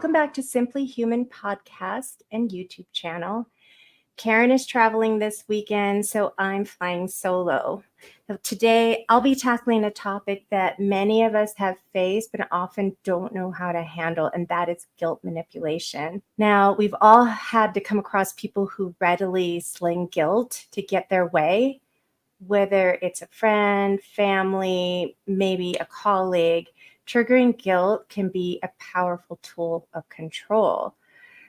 Welcome back to Simply Human podcast and YouTube channel. Karen is traveling this weekend, so I'm flying solo. So today, I'll be tackling a topic that many of us have faced but often don't know how to handle, and that is guilt manipulation. Now, we've all had to come across people who readily sling guilt to get their way, whether it's a friend, family, maybe a colleague. Triggering guilt can be a powerful tool of control.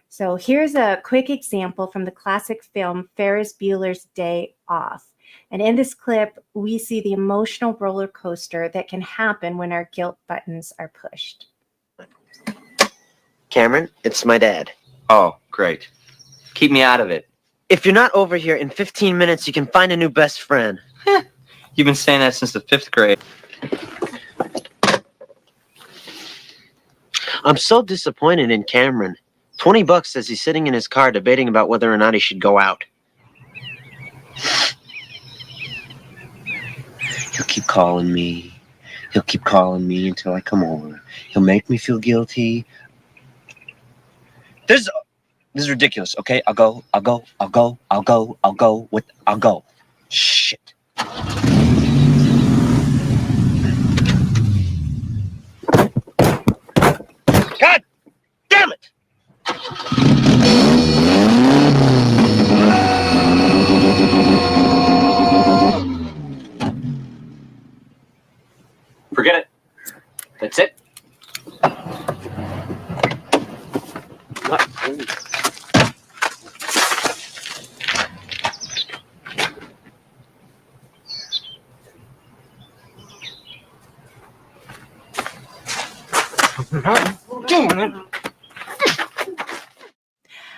So here's a quick example from the classic film Ferris Bueller's Day Off. And in this clip, we see the emotional roller coaster that can happen when our guilt buttons are pushed. Cameron, it's my dad. Oh, great. Keep me out of it. If you're not over here in 15 minutes, you can find a new best friend. You've been saying that since the 5th grade. I'm so disappointed in Cameron. $20 says he's sitting in his car debating about whether or not he should go out. He'll keep calling me. He'll keep calling me until I come over. He'll make me feel guilty. This is ridiculous, okay? I'll go. Shit. God damn it! Forget it. That's it. What?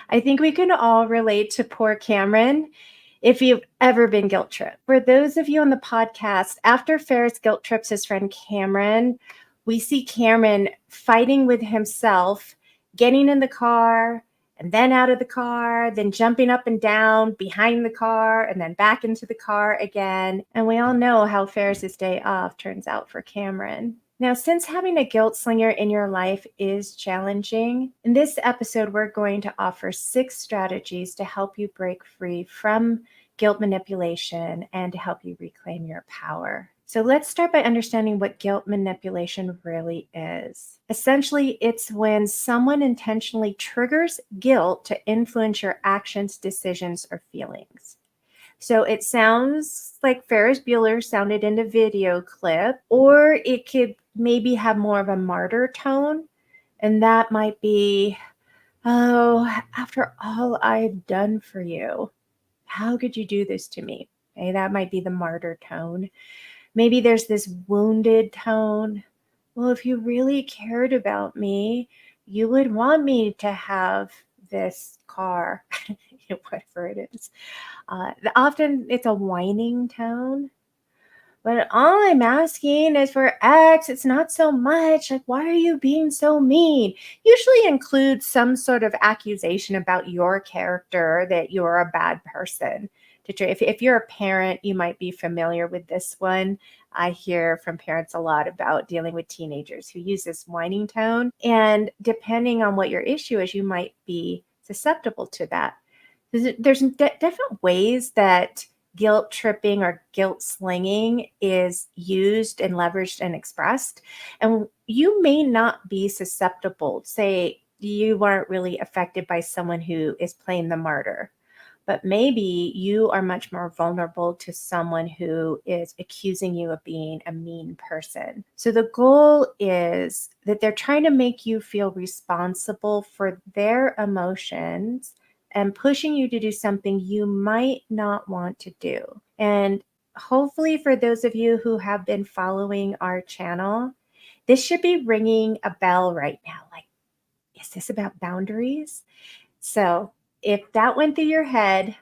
I think we can all relate to poor Cameron if you've ever been guilt tripped. For those of you on the podcast, after Ferris guilt trips his friend Cameron, we see Cameron fighting with himself, getting in the car, and then out of the car, then jumping up and down behind the car, and then back into the car again. And we all know how Ferris's day off turns out for Cameron. Now, since having a guilt slinger in your life is challenging, in this episode, we're going to offer 6 strategies to help you break free from guilt manipulation and to help you reclaim your power. So let's start by understanding what guilt manipulation really is. Essentially, it's when someone intentionally triggers guilt to influence your actions, decisions, or feelings. So it sounds like Ferris Bueller sounded in the video clip, or it could maybe have more of a martyr tone. And that might be, oh, after all I've done for you, how could you do this to me? Okay, that might be the martyr tone. Maybe there's this wounded tone. Well, if you really cared about me, you would want me to have this car, whatever it is. Often it's a whining tone. But all I'm asking is for X. It's not so much. Like, why are you being so mean? Usually includes some sort of accusation about your character, that you're a bad person. If you're a parent, you might be familiar with this one. I hear from parents a lot about dealing with teenagers who use this whining tone. And depending on what your issue is, you might be susceptible to that. There's different ways that guilt tripping or guilt slinging is used and leveraged and expressed. And you may not be susceptible. Say you weren't really affected by someone who is playing the martyr, but maybe you are much more vulnerable to someone who is accusing you of being a mean person. So the goal is that they're trying to make you feel responsible for their emotions and pushing you to do something you might not want to do. And hopefully for those of you who have been following our channel, this should be ringing a bell right now. Like, is this about boundaries? So if that went through your head,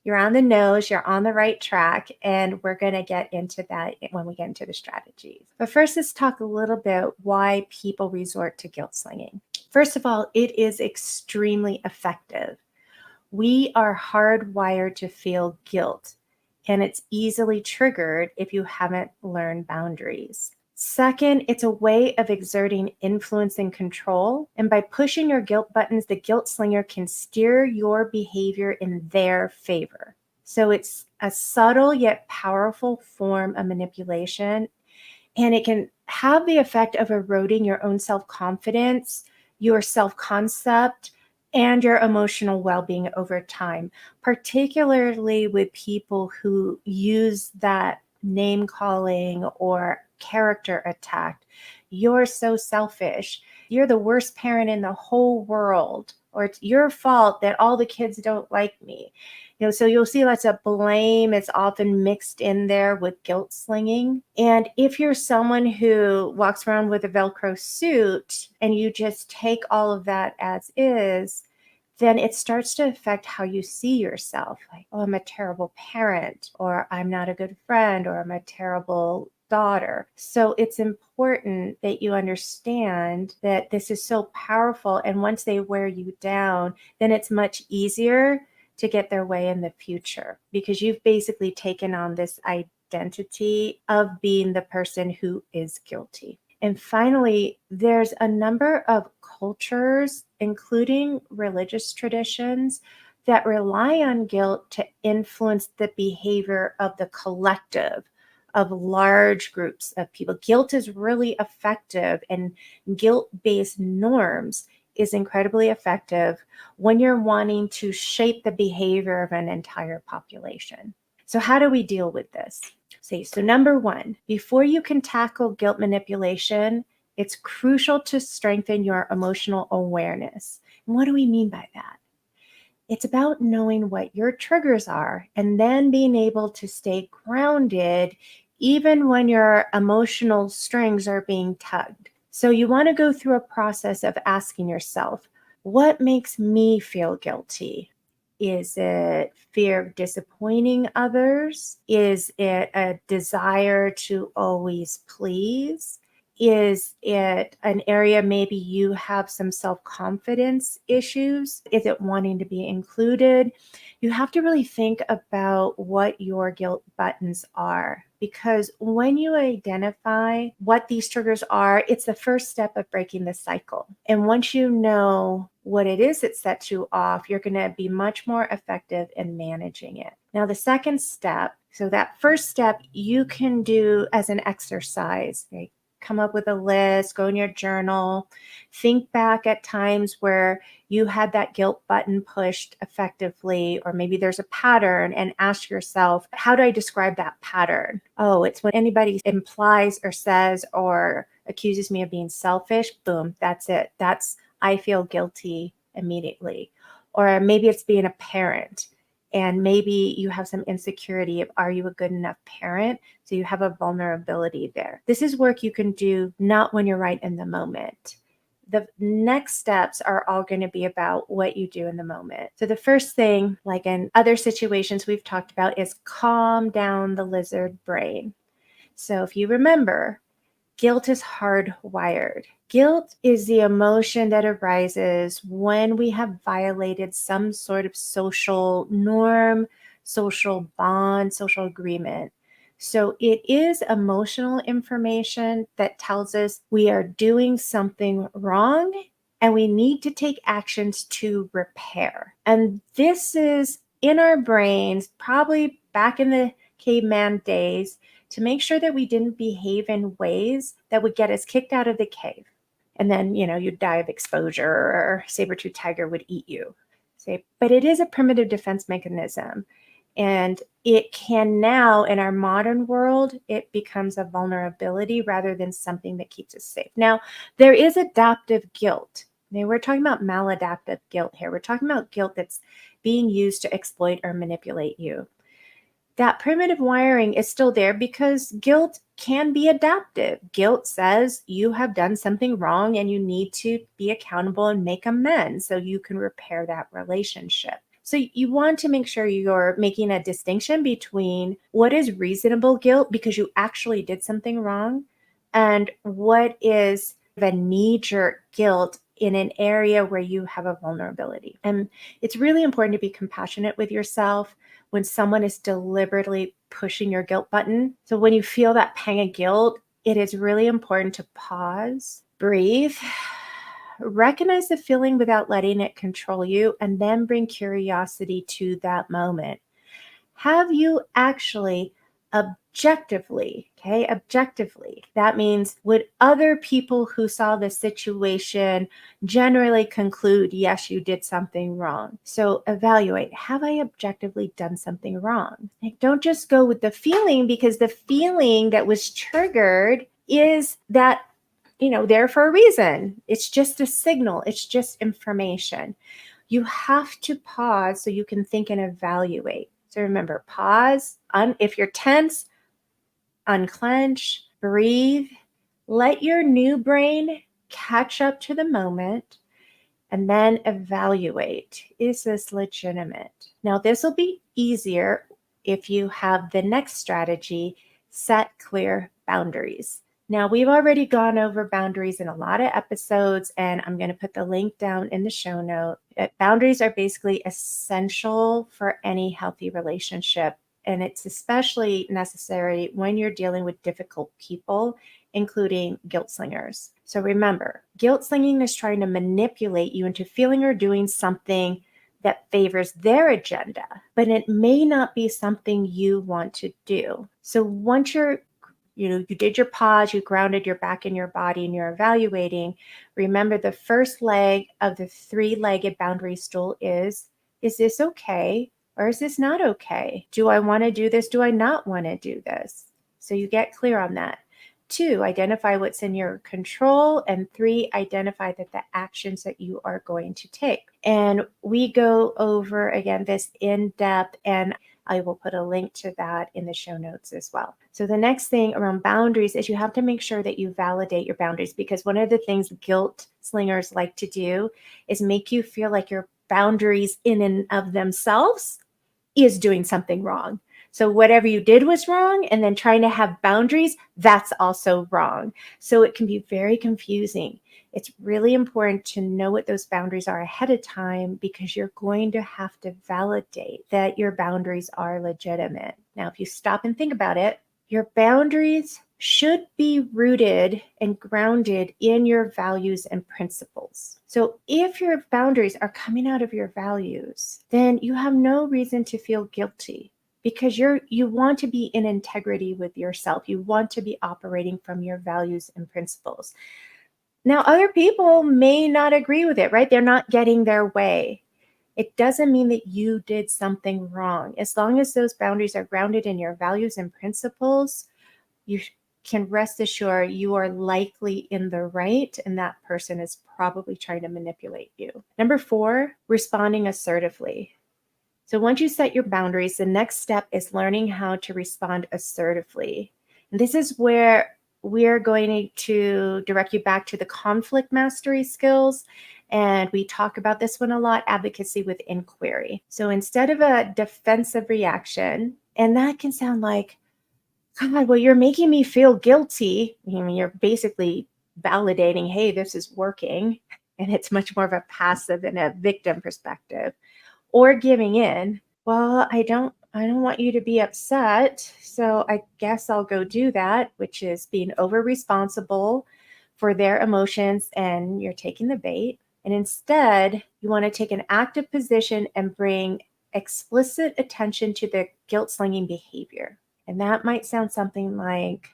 you're on the nose, you're on the right track, and we're going to get into that when we get into the strategies. But first, let's talk a little bit why people resort to guilt slinging. First of all, it is extremely effective. We are hardwired to feel guilt, and it's easily triggered if you haven't learned boundaries. Second, it's a way of exerting influence and control. And by pushing your guilt buttons, the guilt slinger can steer your behavior in their favor. So it's a subtle yet powerful form of manipulation. And it can have the effect of eroding your own self-confidence, your self-concept, and your emotional well-being over time, particularly with people who use that name calling or character attack. You're so selfish. You're the worst parent in the whole world, or it's your fault that all the kids don't like me. So you'll see lots of blame. It's often mixed in there with guilt slinging. And if you're someone who walks around with a Velcro suit and you just take all of that as is, then it starts to affect how you see yourself. Like, oh, I'm a terrible parent, or I'm not a good friend, or I'm a terrible daughter. So it's important that you understand that this is so powerful. And once they wear you down, then it's much easier to get their way in the future, because you've basically taken on this identity of being the person who is guilty. And finally, there's a number of cultures, including religious traditions, that rely on guilt to influence the behavior of the collective, of large groups of people. Guilt is really effective, and guilt-based norms is incredibly effective when you're wanting to shape the behavior of an entire population. So how do we deal with this? So number one, before you can tackle guilt manipulation, it's crucial to strengthen your emotional awareness. And what do we mean by that? It's about knowing what your triggers are and then being able to stay grounded even when your emotional strings are being tugged. So you want to go through a process of asking yourself, what makes me feel guilty? Is it fear of disappointing others? Is it a desire to always please? Is it an area maybe you have some self-confidence issues? Is it wanting to be included? You have to really think about what your guilt buttons are, because when you identify what these triggers are, it's the first step of breaking the cycle. And once you know what it is that sets you off, you're going to be much more effective in managing it. Now, the second step, so that first step you can do as an exercise, right? Come up with a list, go in your journal, think back at times where you had that guilt button pushed effectively, or maybe there's a pattern, and ask yourself, how do I describe that pattern? Oh, it's when anybody implies or says or accuses me of being selfish. Boom, that's it. I feel guilty immediately. Or maybe it's being a parent, and maybe you have some insecurity of, are you a good enough parent? So you have a vulnerability there. This is work you can do not when you're right in the moment. The next steps are all going to be about what you do in the moment. So the first thing, like in other situations we've talked about, is calm down the lizard brain. So if you remember, guilt is hardwired. Guilt is the emotion that arises when we have violated some sort of social norm, social bond, social agreement. So it is emotional information that tells us we are doing something wrong and we need to take actions to repair. And this is in our brains, probably back in the caveman days, to make sure that we didn't behave in ways that would get us kicked out of the cave. And then, you'd die of exposure, or saber-toothed tiger would eat you. But it is a primitive defense mechanism. And it can now, in our modern world, it becomes a vulnerability rather than something that keeps us safe. Now, there is adaptive guilt. Now, we're talking about maladaptive guilt here. We're talking about guilt that's being used to exploit or manipulate you. That primitive wiring is still there because guilt can be adaptive. Guilt says you have done something wrong and you need to be accountable and make amends so you can repair that relationship. So you want to make sure you're making a distinction between what is reasonable guilt because you actually did something wrong, and what is a knee-jerk guilt in an area where you have a vulnerability. And it's really important to be compassionate with yourself when someone is deliberately pushing your guilt button. So when you feel that pang of guilt, it is really important to pause, breathe, recognize the feeling without letting it control you, and then bring curiosity to that moment. Have you actually objectively, that means would other people who saw the situation generally conclude, yes, you did something wrong? So evaluate, have I objectively done something wrong? Like, don't just go with the feeling, because the feeling that was triggered is that, there for a reason. It's just a signal. It's just information. You have to pause so you can think and evaluate. So remember, pause. If you're tense, unclench, breathe, let your new brain catch up to the moment, and then evaluate. Is this legitimate? Now, this will be easier if you have the next strategy, set clear boundaries. Now, we've already gone over boundaries in a lot of episodes, and I'm going to put the link down in the show note. Boundaries are basically essential for any healthy relationship, and it's especially necessary when you're dealing with difficult people, including guilt slingers. So remember, guilt slinging is trying to manipulate you into feeling or doing something that favors their agenda, but it may not be something you want to do. So once you did your pause, you grounded your back in your body, and you're evaluating, remember the first leg of the 3-legged boundary stool is this okay? Or is this not okay? Do I want to do this? Do I not want to do this? So you get clear on that. 2, identify what's in your control. And 3, identify that the actions that you are going to take. And we go over, again, this in depth, and I will put a link to that in the show notes as well. So the next thing around boundaries is you have to make sure that you validate your boundaries, because one of the things guilt slingers like to do is make you feel like your boundaries in and of themselves is doing something wrong. So whatever you did was wrong, and then trying to have boundaries, that's also wrong. So it can be very confusing. It's really important to know what those boundaries are ahead of time, because you're going to have to validate that your boundaries are legitimate. Now, if you stop and think about it, your boundaries should be rooted and grounded in your values and principles. So if your boundaries are coming out of your values, then you have no reason to feel guilty, because you want to be in integrity with yourself. You want to be operating from your values and principles. Now, other people may not agree with it, right? They're not getting their way. It doesn't mean that you did something wrong. As long as those boundaries are grounded in your values and principles, you can rest assured you are likely in the right, and that person is probably trying to manipulate you. Number 4, responding assertively. So once you set your boundaries, the next step is learning how to respond assertively. And this is where we're going to direct you back to the conflict mastery skills. And we talk about this one a lot, advocacy with inquiry. So instead of a defensive reaction, and that can sound like, God, well, you're making me feel guilty. I mean, you're basically validating, hey, this is working. And it's much more of a passive and a victim perspective. Or giving in, well, I don't want you to be upset, so I guess I'll go do that, which is being over responsible for their emotions, and you're taking the bait. And instead, you want to take an active position and bring explicit attention to the guilt slinging behavior. And that might sound something like,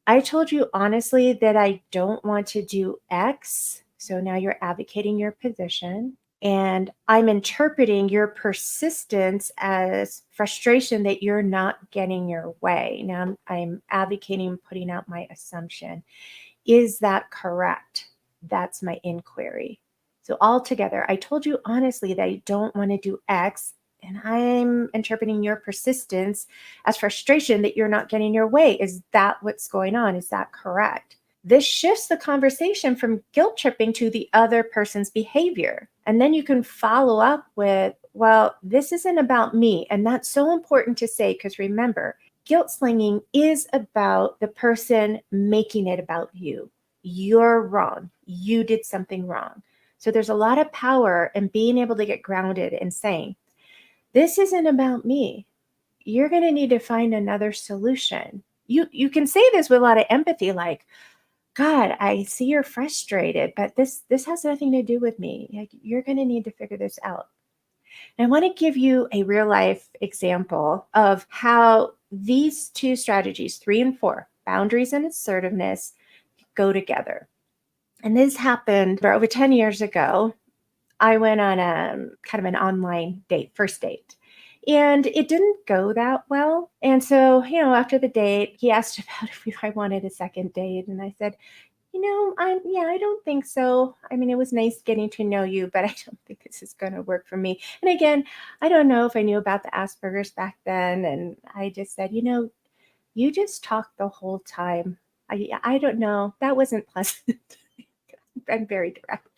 I told you honestly that I don't want to do X. So now you're advocating your position. And I'm interpreting your persistence as frustration that you're not getting your way. Now I'm advocating, putting out my assumption. Is that correct? That's my inquiry. So altogether, I told you honestly that I don't want to do X, and I'm interpreting your persistence as frustration that you're not getting your way. Is that what's going on? Is that correct? This shifts the conversation from guilt tripping to the other person's behavior. And then you can follow up with, well, this isn't about me. And that's so important to say, because remember, guilt slinging is about the person making it about you. You're wrong. You did something wrong. So there's a lot of power in being able to get grounded and saying, this isn't about me. You're going to need to find another solution. you can say this with a lot of empathy, like, God, I see you're frustrated, but this has nothing to do with me. Like, you're going to need to figure this out. And I want to give you a real life example of how these two strategies, 3 and 4, boundaries and assertiveness, go together. And this happened over 10 years ago. I went on a kind of an online date, first date. And it didn't go that well. And so, after the date, he asked about if I wanted a second date. And I said, I don't think so. I mean, it was nice getting to know you, but I don't think this is going to work for me. And again, I don't know if I knew about the Asperger's back then. And I just said, you just talked the whole time. I don't know. That wasn't pleasant. I'm very direct.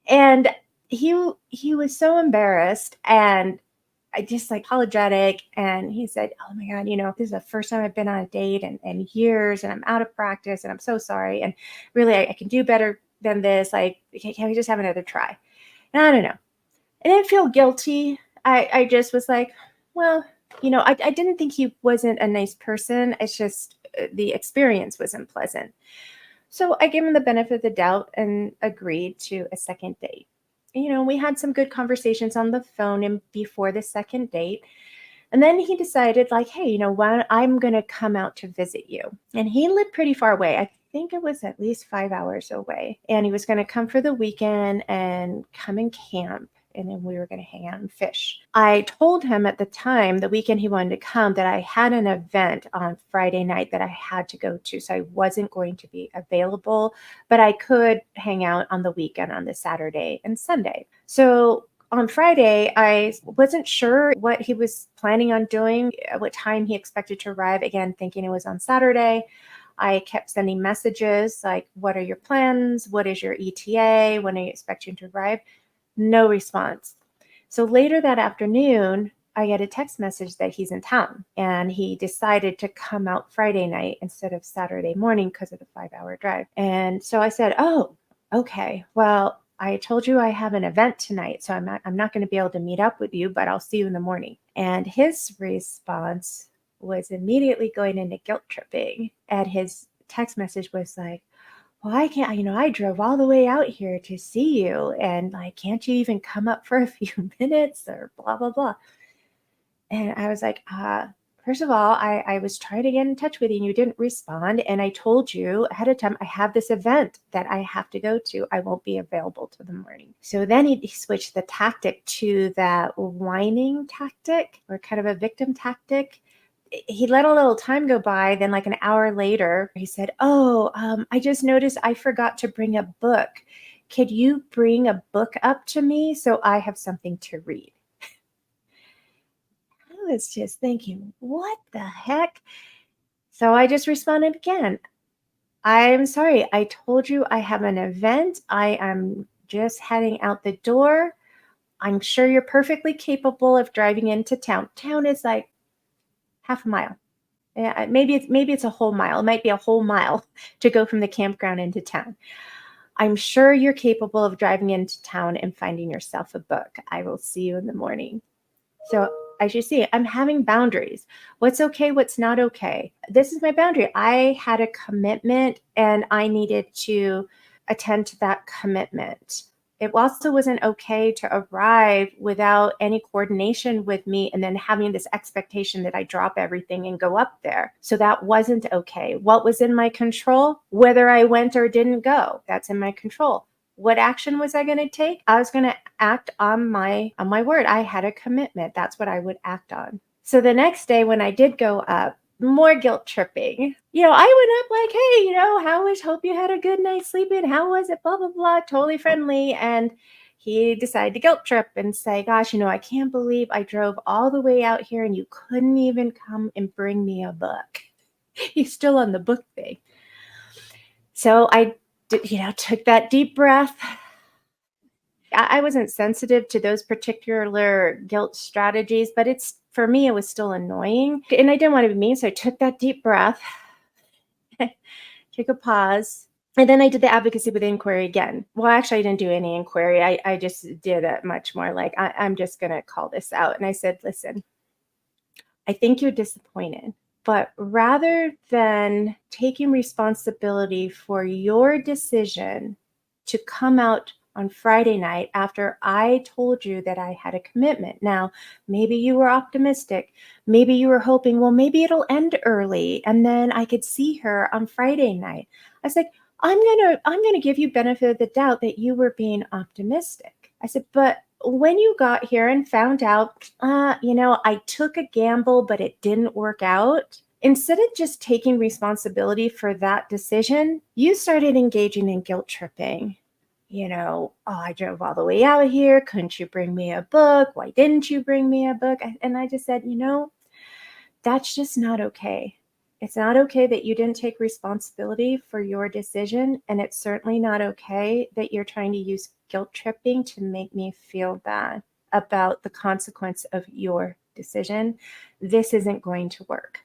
And he was so embarrassed, and I just apologetic. And he said, oh my God, this is the first time I've been on a date in years, and I'm out of practice, and I'm so sorry. And really, I can do better than this. Like, can we just have another try? And I don't know. I didn't feel guilty. I just was like, well, I didn't think he wasn't a nice person. It's just the experience wasn't pleasant. So I gave him the benefit of the doubt and agreed to a second date. We had some good conversations on the phone and before the second date. And then he decided, hey, what? I'm going to come out to visit you. And he lived pretty far away. I think it was at least 5 hours away. And he was going to come for the weekend and come and camp. And then we were going to hang out and fish. I told him at the time, the weekend he wanted to come, that I had an event on Friday night that I had to go to. So I wasn't going to be available, but I could hang out on the weekend on the Saturday and Sunday. So on Friday, I wasn't sure what he was planning on doing, at what time he expected to arrive. Again, thinking it was on Saturday. I kept sending messages like, what are your plans? What is your ETA? When are you expecting to arrive? No response. So later that afternoon, I get a text message that he's in town, and he decided to come out Friday night instead of Saturday morning because of the 5-hour drive. And so I said, oh, okay, well, I told you I have an event tonight, so I'm not going to be able to meet up with you, but I'll see you in the morning. And his response was immediately going into guilt tripping. And his text message was like, well, I can't, I drove all the way out here to see you, and can't you even come up for a few minutes or blah, blah, blah. And I was like, first of all, I was trying to get in touch with you and you didn't respond. And I told you ahead of time, I have this event that I have to go to. I won't be available till the morning. So then he switched the tactic to that whining tactic, or kind of a victim tactic. He let a little time go by. Then an hour later, he said, I just noticed I forgot to bring a book. Could you bring a book up to me so I have something to read? I was just thinking, what the heck? So I just responded again. I'm sorry. I told you I have an event. I am just heading out the door. I'm sure you're perfectly capable of driving into town. Town is half a mile. Yeah, maybe it's a whole mile. It might be a whole mile to go from the campground into town. I'm sure you're capable of driving into town and finding yourself a book. I will see you in the morning. So as you see, I'm having boundaries. What's okay? What's not okay? This is my boundary. I had a commitment and I needed to attend to that commitment. It also wasn't okay to arrive without any coordination with me and then having this expectation that I drop everything and go up there. So that wasn't okay. What was in my control? Whether I went or didn't go, that's in my control. What action was I going to take? I was going to act on my word. I had a commitment. That's what I would act on. So the next day when I did go up, more guilt tripping. I went up hey, how was, hope you had a good night's sleeping. How was it? Blah, blah, blah. Totally friendly. And he decided to guilt trip and say, gosh, I can't believe I drove all the way out here and you couldn't even come and bring me a book. He's still on the book thing. So I, took that deep breath. I wasn't sensitive to those particular guilt strategies, but for me, it was still annoying. And I didn't want to be mean, so I took that deep breath, took a pause, and then I did the advocacy with inquiry again. Well, actually, I didn't do any inquiry. I just did it much more I'm just going to call this out. And I said, listen, I think you're disappointed, But rather than taking responsibility for your decision to come out on Friday night after I told you that I had a commitment. Now, maybe you were optimistic. Maybe you were hoping, well, maybe it'll end early and then I could see her on Friday night. I was like, I'm gonna give you benefit of the doubt that you were being optimistic. I said, but when you got here and found out, I took a gamble, but it didn't work out. Instead of just taking responsibility for that decision, you started engaging in guilt tripping. Oh, I drove all the way out here. Couldn't you bring me a book? Why didn't you bring me a book? And I just said, that's just not okay. It's not okay that you didn't take responsibility for your decision. And it's certainly not okay that you're trying to use guilt tripping to make me feel bad about the consequence of your decision. This isn't going to work.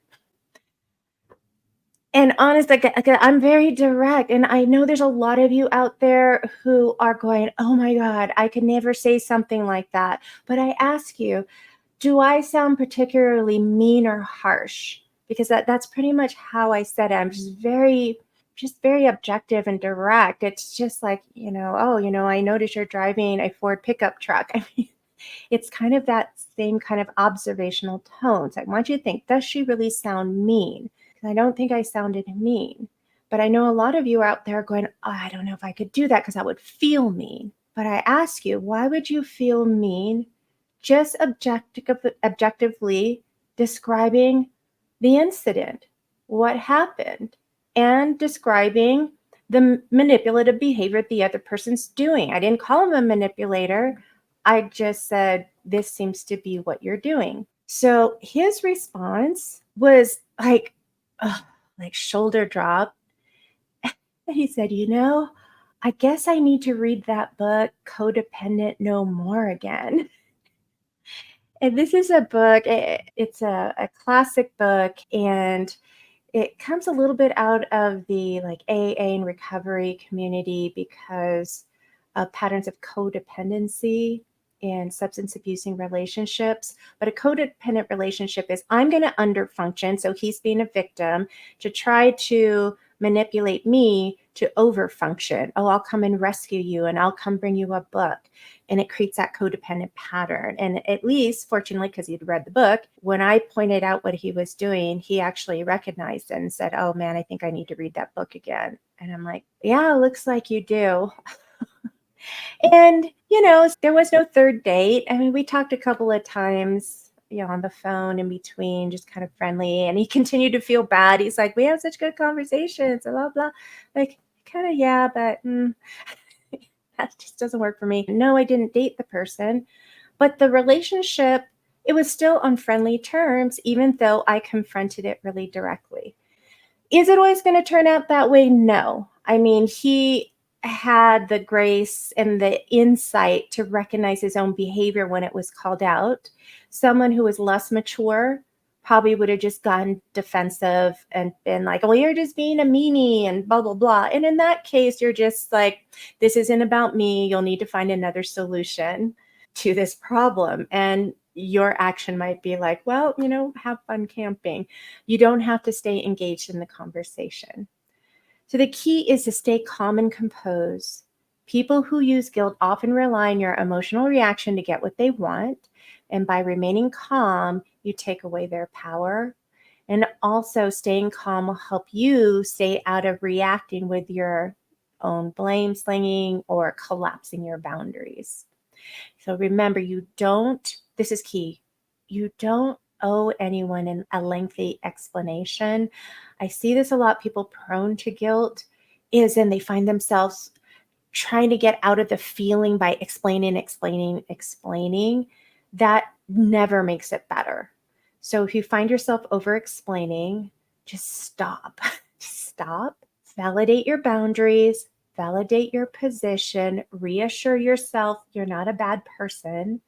And honestly, I'm very direct. And I know there's a lot of you out there who are going, oh my God, I could never say something like that. But I ask you, do I sound particularly mean or harsh? Because that's pretty much how I said it. I'm just very objective and direct. It's just like, I noticed you're driving a Ford pickup truck. I mean, it's kind of that same kind of observational tone. So I want you to think, does she really sound mean? I don't think I sounded mean, but I know a lot of you out there going, I don't know if I could do that because I would feel mean. But I ask you, why would you feel mean? Just objectively describing the incident, what happened, and describing the manipulative behavior the other person's doing. I didn't call him a manipulator. I just said, this seems to be what you're doing. So his response was like shoulder drop. And he said, I guess I need to read that book, Codependent No More, again. And this is a book, it's a classic book, and it comes a little bit out of the AA and recovery community because of patterns of codependency and substance abusing relationships. But a codependent relationship is I'm going to underfunction. So he's being a victim to try to manipulate me to overfunction. Oh, I'll come and rescue you and I'll come bring you a book. And it creates that codependent pattern. And at least, fortunately, because he'd read the book, when I pointed out what he was doing, he actually recognized it and said, oh man, I think I need to read that book again. And I'm like, yeah, looks like you do. And, there was no third date. I mean, we talked a couple of times, on the phone in between, just kind of friendly. And he continued to feel bad. He's like, we have such good conversations, blah, blah. Like, kind of, yeah, but that just doesn't work for me. No, I didn't date the person. But the relationship, it was still on friendly terms, even though I confronted it really directly. Is it always going to turn out that way? No. I mean, he had the grace and the insight to recognize his own behavior when it was called out. Someone who was less mature probably would have just gotten defensive and been like, well, you're just being a meanie and blah, blah, blah. And in that case, you're just like, this isn't about me. You'll need to find another solution to this problem. And your action might be like, well, have fun camping. You don't have to stay engaged in the conversation. So the key is to stay calm and composed. People who use guilt often rely on your emotional reaction to get what they want. And by remaining calm, you take away their power. And also staying calm will help you stay out of reacting with your own blame slinging or collapsing your boundaries. So remember, this is key, you don't owe anyone a lengthy explanation. I see this a lot. People prone to guilt and they find themselves trying to get out of the feeling by explaining. That never makes it better. So if you find yourself over explaining, just stop. Stop. Validate your boundaries. Validate your position. Reassure yourself you're not a bad person.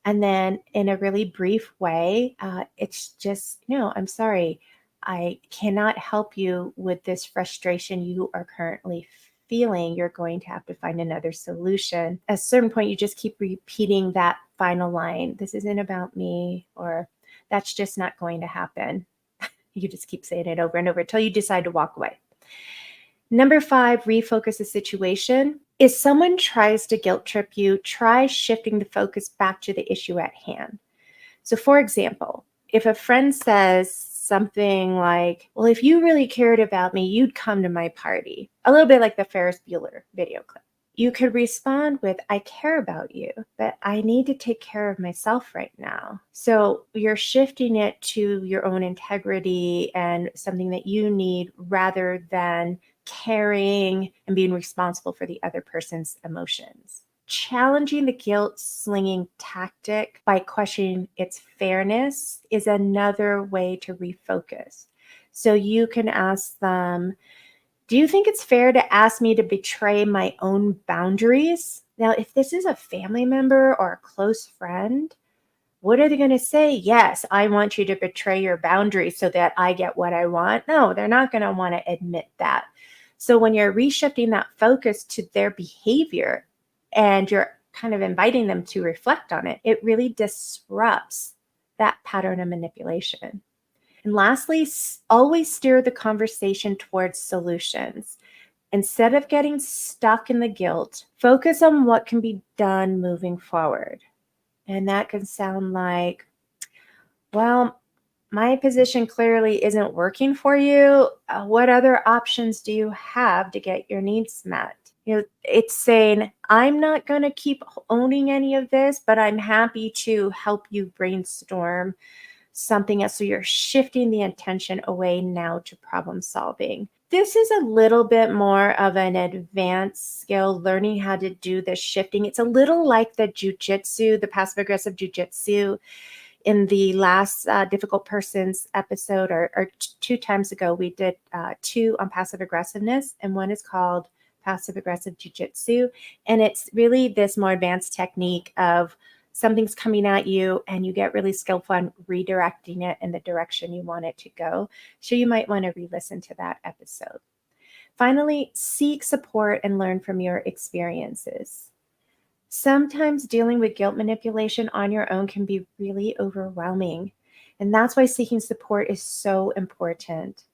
And then in a really brief way, it's just, no, I'm sorry. I cannot help you with this frustration you are currently feeling. You're going to have to find another solution. At a certain point, you just keep repeating that final line. This isn't about me, or that's just not going to happen. You just keep saying it over and over until you decide to walk away. Number 5, refocus the situation. If someone tries to guilt trip you, try shifting the focus back to the issue at hand. So for example, if a friend says something like, well, if you really cared about me, you'd come to my party. A little bit like the Ferris Bueller video clip. You could respond with, I care about you, but I need to take care of myself right now. So you're shifting it to your own integrity and something that you need rather than caring and being responsible for the other person's emotions. Challenging the guilt slinging tactic by questioning its fairness is another way to refocus. So you can ask them, do you think it's fair to ask me to betray my own boundaries? Now, if this is a family member or a close friend, what are they going to say? Yes, I want you to betray your boundaries so that I get what I want. No, they're not going to want to admit that. So when you're reshifting that focus to their behavior and you're kind of inviting them to reflect on it, it really disrupts that pattern of manipulation. And lastly, always steer the conversation towards solutions. Instead of getting stuck in the guilt, focus on what can be done moving forward. And that can sound like, well, my position clearly isn't working for you. What other options do you have to get your needs met? It's saying, I'm not going to keep owning any of this, but I'm happy to help you brainstorm something else. So you're shifting the intention away now to problem solving. This is a little bit more of an advanced skill, learning how to do the shifting. It's a little like the Jujitsu, the passive aggressive Jujitsu. In the last difficult persons episode, or 2 times ago, we did 2 on passive aggressiveness, and one is called passive aggressive Jujitsu. And it's really this more advanced technique of something's coming at you and you get really skillful on redirecting it in the direction you want it to go. So you might want to re-listen to that episode. Finally, seek support and learn from your experiences. Sometimes dealing with guilt manipulation on your own can be really overwhelming. And that's why seeking support is so important.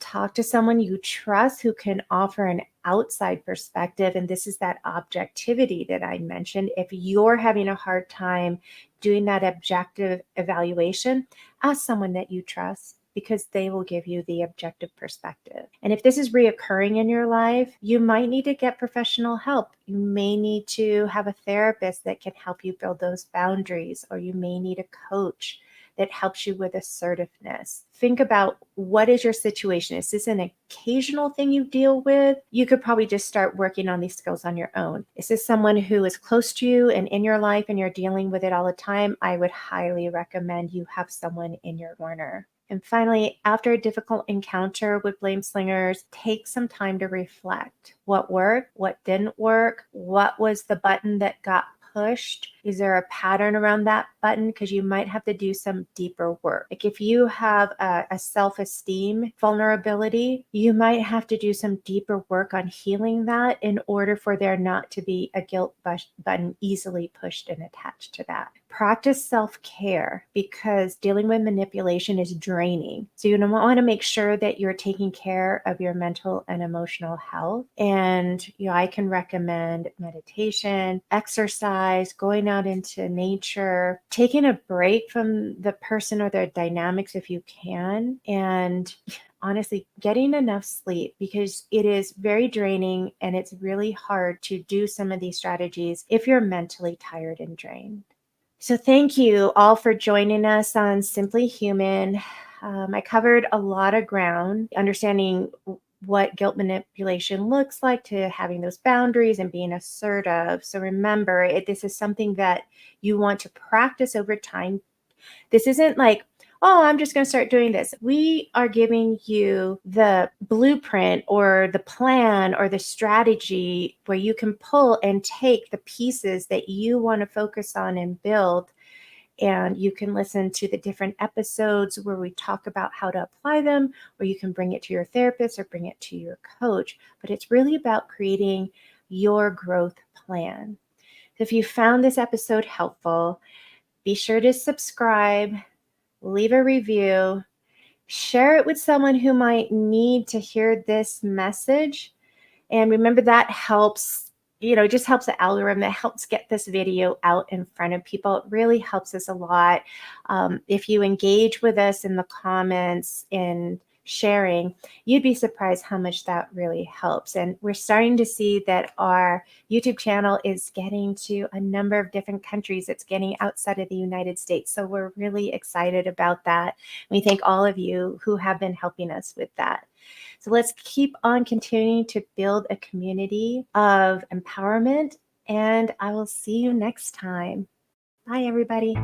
Talk to someone you trust who can offer an outside perspective. And this is that objectivity that I mentioned. If you're having a hard time doing that objective evaluation, ask someone that you trust, because they will give you the objective perspective. And if this is reoccurring in your life, you might need to get professional help. You may need to have a therapist that can help you build those boundaries, or you may need a coach that helps you with assertiveness. Think about, what is your situation? Is this an occasional thing you deal with? You could probably just start working on these skills on your own. Is this someone who is close to you and in your life and you're dealing with it all the time? I would highly recommend you have someone in your corner. And finally, after a difficult encounter with blame slingers, take some time to reflect. What worked? What didn't work? What was the button that got pushed? Is there a pattern around that button? Because you might have to do some deeper work. Like if you have a self-esteem vulnerability, you might have to do some deeper work on healing that in order for there not to be a guilt button easily pushed and attached to that. Practice self-care, because dealing with manipulation is draining. So you want to make sure that you're taking care of your mental and emotional health. And I can recommend meditation, exercise, going out into nature, taking a break from the person or their dynamics if you can, and honestly, getting enough sleep, because it is very draining and it's really hard to do some of these strategies if you're mentally tired and drained. So thank you all for joining us on Simply Human. I covered a lot of ground, understanding what guilt manipulation looks like, to having those boundaries and being assertive. So remember, this is something that you want to practice over time. This isn't like, oh, I'm just going to start doing this. We are giving you the blueprint or the plan or the strategy where you can pull and take the pieces that you want to focus on and build. And you can listen to the different episodes where we talk about how to apply them, or you can bring it to your therapist or bring it to your coach. But it's really about creating your growth plan. So if you found this episode helpful, be sure to subscribe, leave a review, share it with someone who might need to hear this message. And remember, that helps, it just helps the algorithm. That helps get this video out in front of people. It really helps us a lot. If you engage with us in the comments and sharing, you'd be surprised how much that really helps. And we're starting to see that our YouTube channel is getting to a number of different countries. It's getting outside of the United States. So we're really excited about that. We thank all of you who have been helping us with that. So let's keep on continuing to build a community of empowerment, and I will see you next time. Bye, everybody.